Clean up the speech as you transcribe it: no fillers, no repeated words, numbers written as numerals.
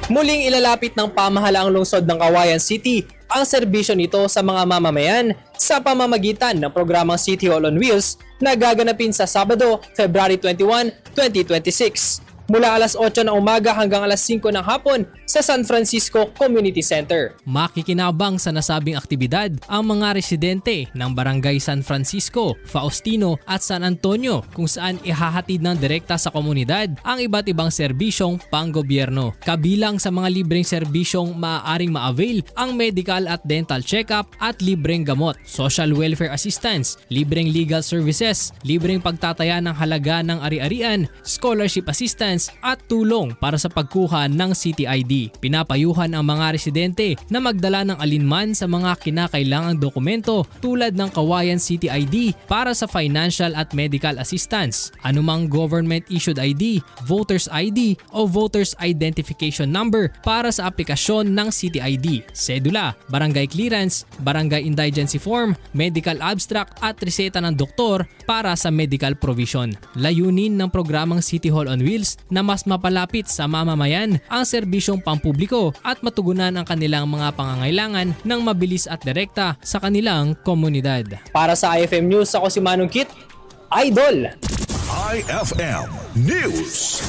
Muling ilalapit ng pamahalaang lungsod ng Cauayan City ang serbisyo nito sa mga mamamayan sa pamamagitan ng programang City Hall on Wheels na gaganapin sa Sabado, February 21, 2026 mula alas 8 ng umaga hanggang alas 5 ng hapon sa San Francisco Community Center. Makikinabang sa nasabing aktibidad ang mga residente ng Barangay San Francisco, Faustino at San Antonio kung saan ihahatid ng direkta sa komunidad ang iba't ibang serbisyong panggobyerno. Kabilang sa mga libreng serbisyong maaaring ma-avail ang medical at dental check-up at libreng gamot, social welfare assistance, libreng legal services, libreng pagtataya ng halaga ng ari-arian, scholarship assistance at tulong para sa pagkuha ng City ID. Pinapayuhan ang mga residente na magdala ng alinman sa mga kinakailangang dokumento tulad ng Cauayan City ID para sa financial at medical assistance, anumang government-issued ID, voters ID o voters identification number para sa aplikasyon ng City ID, sedula, barangay clearance, barangay indigency form, medical abstract at reseta ng doktor para sa medical provision. Layunin ng programang City Hall on Wheels na mas mapalapit sa mamamayan ang serbisyong pampubliko at matugunan ang kanilang mga pangangailangan ng mabilis at direkta sa kanilang komunidad. Para sa IFM News, ako si Manong Kit, Idol! IFM News.